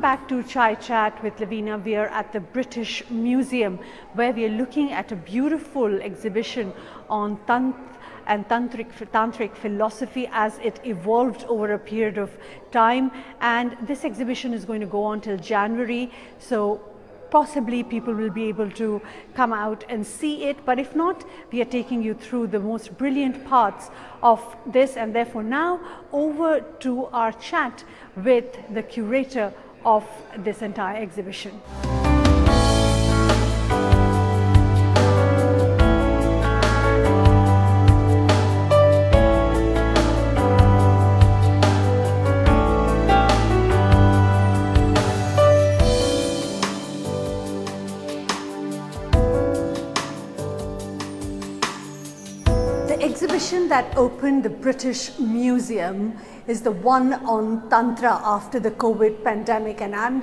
back to Chai Chat with Lavina. We are at the British Museum, where we are looking at a beautiful exhibition on tantric philosophy as it evolved over a period of time. And this exhibition is going to go on till January. So possibly people will be able to come out and see it, but if not, we are taking you through the most brilliant parts of this. And therefore now over to our chat with the curator of this entire exhibition. The exhibition that opened the British Museum is the one on Tantra after the COVID pandemic, and I'm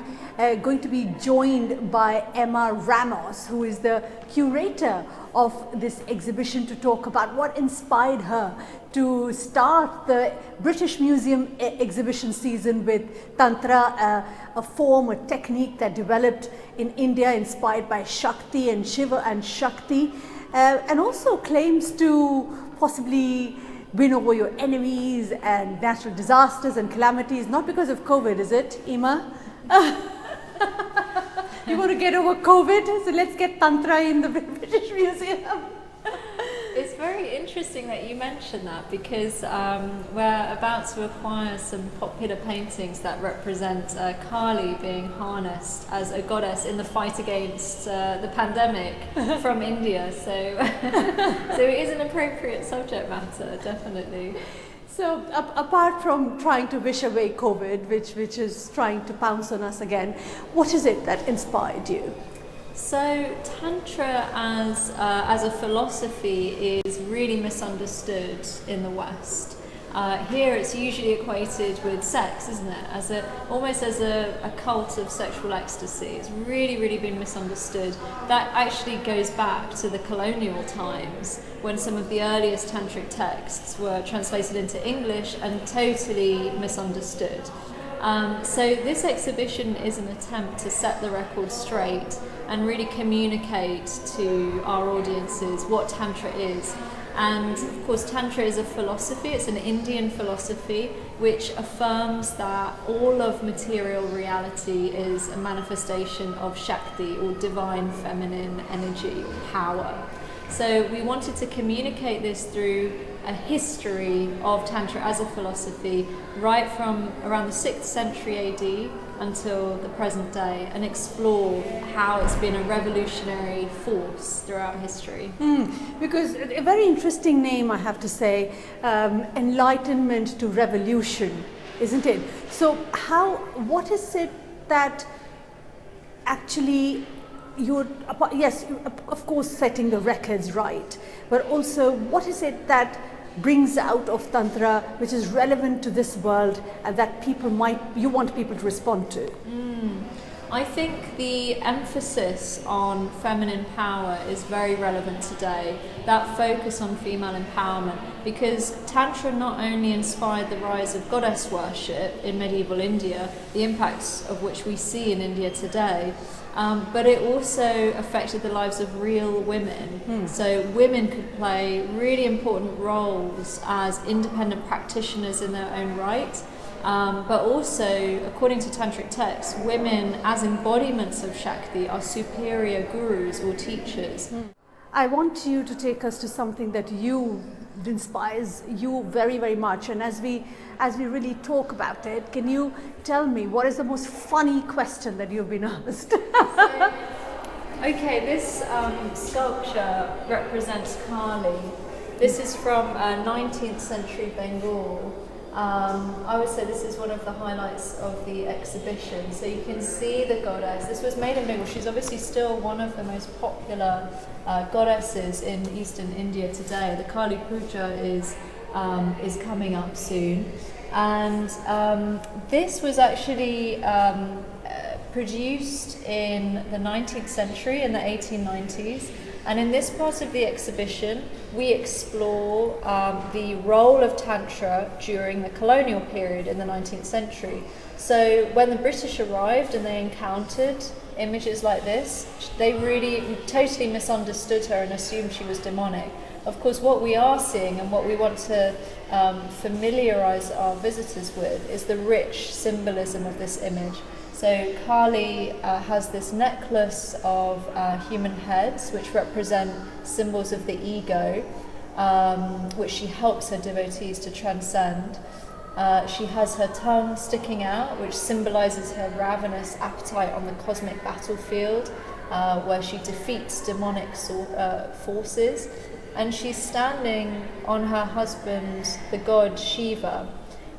going to be joined by Emma Ramos, who is the curator of this exhibition, to talk about what inspired her to start the British Museum exhibition season with Tantra, a form, a technique that developed in India, inspired by Shakti and Shiva and Shakti. And also claims to possibly win over your enemies and natural disasters and calamities, not because of COVID, is it, Emma? You want to get over COVID, so let's get Tantra in the British Museum. It's very interesting that you mentioned that, because we're about to acquire some popular paintings that represent Kali being harnessed as a goddess in the fight against the pandemic from India. So, so it is an appropriate subject matter, definitely. So apart from trying to wish away COVID, which is trying to pounce on us again, what is it that inspired you? So Tantra as a philosophy is really misunderstood in the West. Here it's usually equated with sex, isn't it? Almost as a cult of sexual ecstasy. It's really been misunderstood. That actually goes back to the colonial times, when some of the earliest tantric texts were translated into English and totally misunderstood. So this exhibition is an attempt to set the record straight and really communicate to our audiences what Tantra is. And of course, Tantra is a philosophy. It's an Indian philosophy which affirms that all of material reality is a manifestation of Shakti, or divine feminine energy, power. So we wanted to communicate this through a history of Tantra as a philosophy, right from around the 6th century AD until the present day, and explore how it's been a revolutionary force throughout history. Because a very interesting name, I have to say, enlightenment to revolution, isn't it? So what is it that actually yes, of course, setting the records right, but also what is it that brings out of Tantra which is relevant to this world and that you want people to respond to? I think the emphasis on feminine power is very relevant today, that focus on female empowerment, because Tantra not only inspired the rise of goddess worship in medieval India, the impacts of which we see in India today, but it also affected the lives of real women. So women could play really important roles as independent practitioners in their own right. But also, according to tantric texts, women as embodiments of Shakti are superior gurus or teachers. I want you to take us to something that inspires you very much, and as we really talk about it, can you tell me what is the most funny question that you've been asked? Okay, this sculpture represents Kali. This is from 19th century Bengal. I would say this is one of the highlights of the exhibition. So you can see the goddess. This was made in Bengal. She's obviously still one of the most popular goddesses in Eastern India today. The Kali Puja is coming up soon, and this was actually produced in the 19th century, in the 1890s, And in this part of the exhibition, we explore the role of Tantra during the colonial period in the 19th century. So when the British arrived and they encountered images like this, they really totally misunderstood her and assumed she was demonic. Of course, what we are seeing and what we want to familiarize our visitors with is the rich symbolism of this image. So Kali has this necklace of human heads, which represent symbols of the ego, which she helps her devotees to transcend. She has her tongue sticking out, which symbolizes her ravenous appetite on the cosmic battlefield, where she defeats demonic forces. And she's standing on her husband, the god Shiva.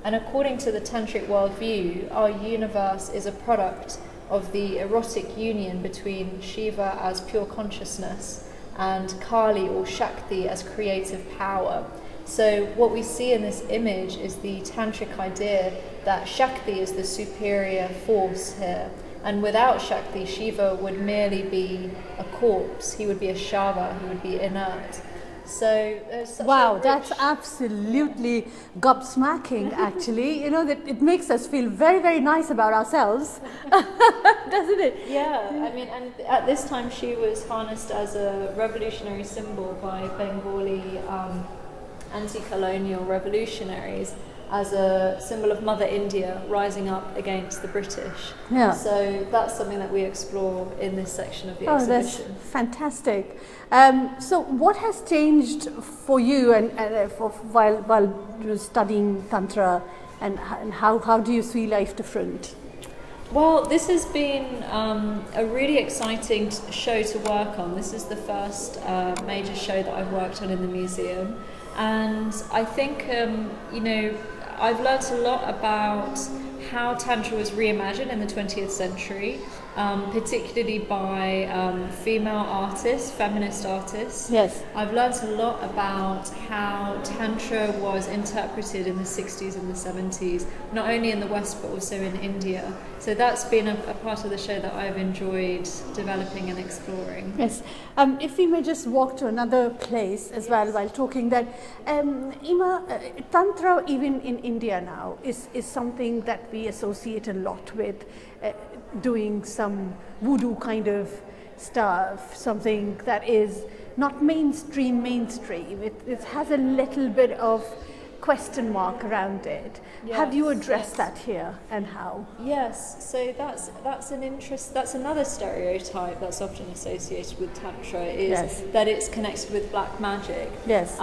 And according to the tantric worldview, our universe is a product of the erotic union between Shiva as pure consciousness and Kali or Shakti as creative power. So what we see in this image is the tantric idea that Shakti is the superior force here. And without Shakti, Shiva would merely be a corpse. He would be a Shava, he would be inert. So there's such wow, a rich... that's absolutely gobsmacking, actually. You know, that it makes us feel very, very nice about ourselves, doesn't it? Yeah, I mean, and at this time she was harnessed as a revolutionary symbol by Bengali anti-colonial revolutionaries, as a symbol of Mother India rising up against the British. Yeah. So that's something that we explore in this section of the Oh, exhibition. that's fantastic. So what has changed for you and while you're studying Tantra, and how do you see life different? Well, this has been a really exciting show to work on. This is the first major show that I've worked on in the museum. And I think, you know, I've learnt a lot about how Tantra was reimagined in the 20th century, particularly by female artists, feminist artists. Yes. I've learnt a lot about how Tantra was interpreted in the 60s and the 70s, not only in the West but also in India. So that's been a part of the show that I've enjoyed developing and exploring. Yes. If we may just walk to another place as well while talking, that Ima, Tantra even in India now is something that we associate a lot with doing some voodoo kind of stuff, something that is not mainstream. It has a little bit of question mark around it. Yes, have you addressed yes. that here, and how? Yes, so that's another stereotype that's often associated with Tantra, is Yes. that it's connected with black magic. Yes.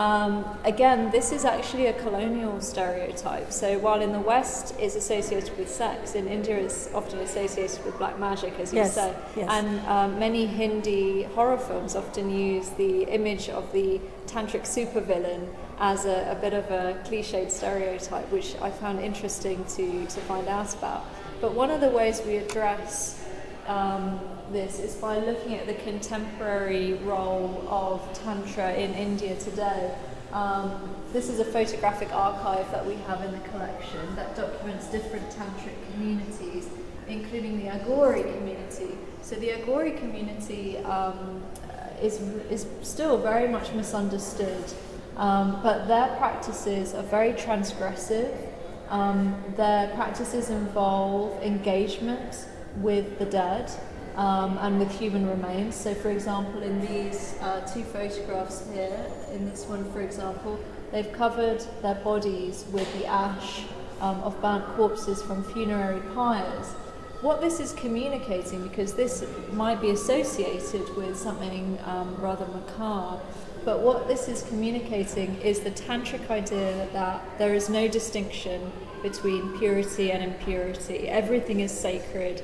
Again, this is actually a colonial stereotype. So while in the West is associated with sex, in India is often associated with black magic, as you Yes, say. yes. And many Hindi horror films often use the image of the tantric supervillain as a bit of a cliched stereotype, which I found interesting to find out about. But one of the ways we address this is by looking at the contemporary role of Tantra in India today. This is a photographic archive that we have in the collection that documents different tantric communities, including the Agori community. So the Agori community is still very much misunderstood. But their practices are very transgressive. Their practices involve engagement with the dead and with human remains. So for example, in these two photographs here, in this one for example, they've covered their bodies with the ash of burnt corpses from funerary pyres. What this is communicating, because this might be associated with something rather macabre, but what this is communicating is the tantric idea that there is no distinction between purity and impurity. Everything is sacred.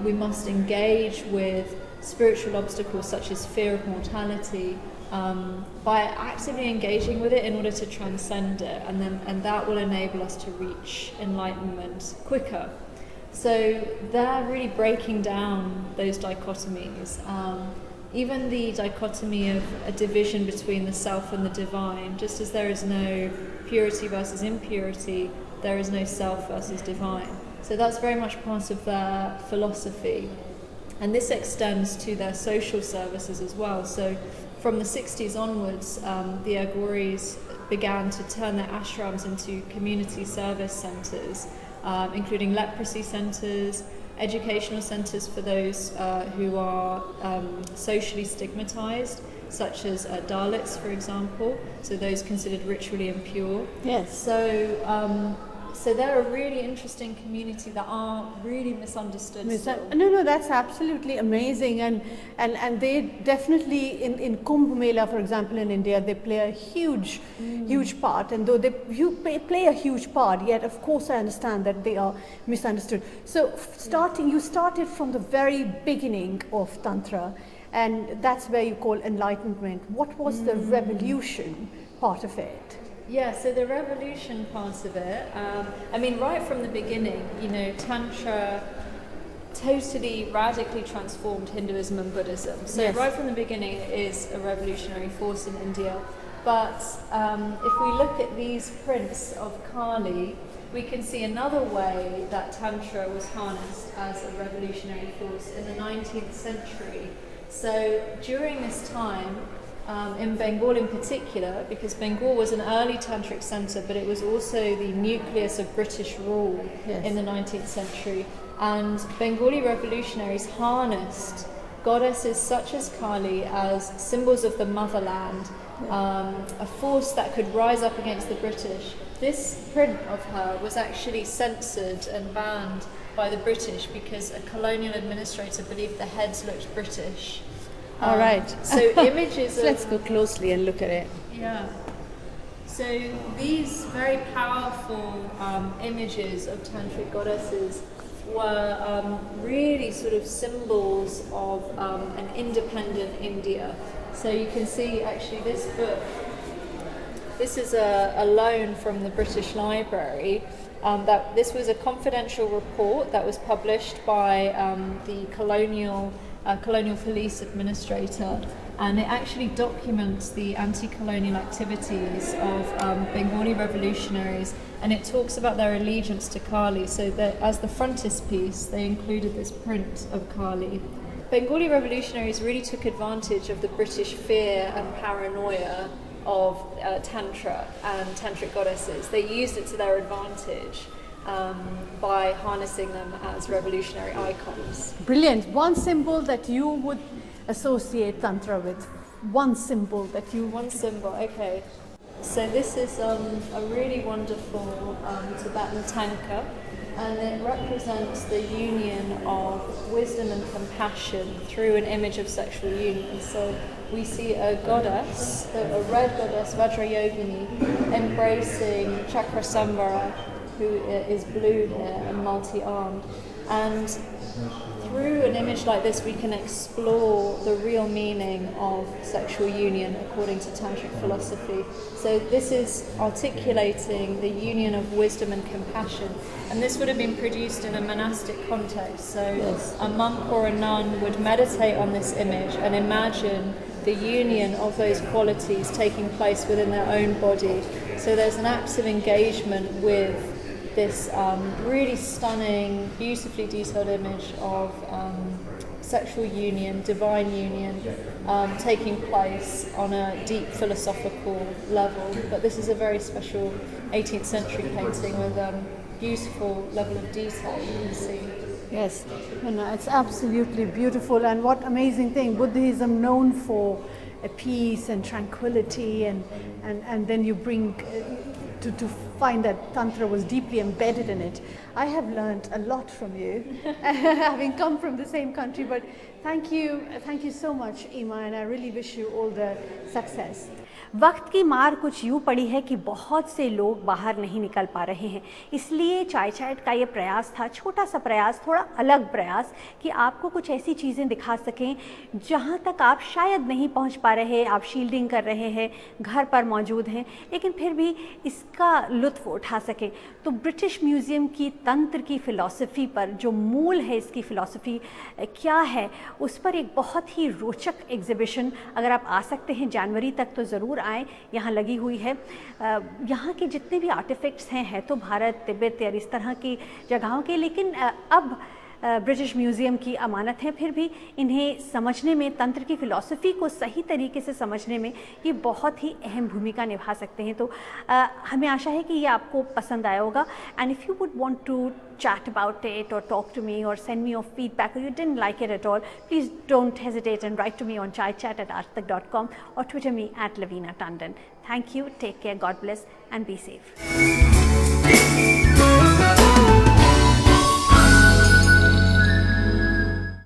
We must engage with spiritual obstacles such as fear of mortality by actively engaging with it in order to transcend it, and that will enable us to reach enlightenment quicker. So they're really breaking down those dichotomies. Even the dichotomy of a division between the self and the divine, just as there is no purity versus impurity, there is no self versus divine. So that's very much part of their philosophy. And this extends to their social services as well. So from the 60s onwards, the Aghoris began to turn their ashrams into community service centres, including leprosy centres, educational centres for those who are socially stigmatised, such as Dalits, for example, so those considered ritually impure. Yes. So they're a really interesting community that are really misunderstood. No, that's absolutely amazing, and they definitely in Kumbh Mela, for example, in India, they play a huge part. And though they play a huge part, yet of course I understand that they are misunderstood. So you started from the very beginning of Tantra, and that's where you call enlightenment. What was the revolution part of it? Yeah, so the revolution part of it, I mean, right from the beginning, you know, Tantra totally radically transformed Hinduism and Buddhism. So yes. Right from the beginning it is a revolutionary force in India. But if we look at these prints of Kali, we can see another way that Tantra was harnessed as a revolutionary force in the 19th century. So during this time, in Bengal in particular, because Bengal was an early tantric centre, but it was also the nucleus of British rule yes. in the 19th century, and Bengali revolutionaries harnessed goddesses such as Kali as symbols of the motherland, a force that could rise up against the British. This print of her was actually censored and banned by the British because a colonial administrator believed the heads looked British. All right. So images of... Let's go closely and look at it. Yeah. So these very powerful images of tantric goddesses were really sort of symbols of an independent India. So you can see actually this book, this is a loan from the British Library. That this was a confidential report that was published by the colonial police administrator, and it actually documents the anti-colonial activities of Bengali revolutionaries, and it talks about their allegiance to Kali. So that as the frontispiece they included this print of Kali. Bengali revolutionaries really took advantage of the British fear and paranoia of Tantra and tantric goddesses. They used it to their advantage by harnessing them as revolutionary icons. Brilliant. One symbol that you would associate Tantra with. One symbol that you... One symbol, okay. So this is a really wonderful Tibetan tanka, and it represents the union of wisdom and compassion through an image of sexual union. So we see a goddess, a red goddess, Vajrayogini, embracing Chakrasambhara, who is blue here and multi-armed. And through an image like this we can explore the real meaning of sexual union according to Tantric philosophy. So this is articulating the union of wisdom and compassion, and this would have been produced in a monastic context. So yes. A monk or a nun would meditate on this image and imagine the union of those qualities taking place within their own body. So there's an active engagement with this really stunning, beautifully detailed image of sexual union, divine union, taking place on a deep philosophical level. But this is a very special 18th century painting with beautiful level of detail you can see. Yes, it's absolutely beautiful, and what amazing thing, Buddhism known for peace and tranquility, and then you bring to find that Tantra was deeply embedded in it. I have learned a lot from you, having come from the same country, but thank you so much, Ima, and I really wish you all the success. वक्त की मार कुछ यूँ पड़ी है कि बहुत से लोग बाहर नहीं निकल पा रहे हैं, इसलिए चाय चैट का ये प्रयास था, छोटा सा प्रयास, थोड़ा अलग प्रयास, कि आपको कुछ ऐसी चीज़ें दिखा सकें जहाँ तक आप शायद नहीं पहुँच पा रहे, आप शील्डिंग कर रहे हैं, घर पर मौजूद हैं, लेकिन फिर भी इसका लुत्फ़ उठा सकें। तो ब्रिटिश म्यूज़ियम की तंत्र की फ़िलॉसफ़ी पर, जो मूल है इसकी फ़िलॉसफ़ी क्या है, उस पर एक बहुत ही रोचक एग्ज़िबिशन, अगर आप आ सकते हैं जनवरी तक तो ज़रूर आएँ, यहाँ लगी हुई है। यहाँ के जितने भी आर्टिफैक्ट्स हैं तो भारत, तिब्बत और इस तरह की जगहों के, लेकिन अब ब्रिटिश म्यूज़ियम की अमानत हैं, फिर भी इन्हें समझने में, तंत्र की फ़िलॉसफ़ी को सही तरीके से समझने में ये बहुत ही अहम भूमिका निभा सकते हैं। तो हमें आशा है कि ये आपको पसंद आया होगा। And if you would want to chat about it or talk to me or send me your feedback or you didn't like it at all, please don't hesitate and write to me on chaichat@aajtak.com or Twitter me @Lavina Tandon. Thank you, take care, God bless and be safe.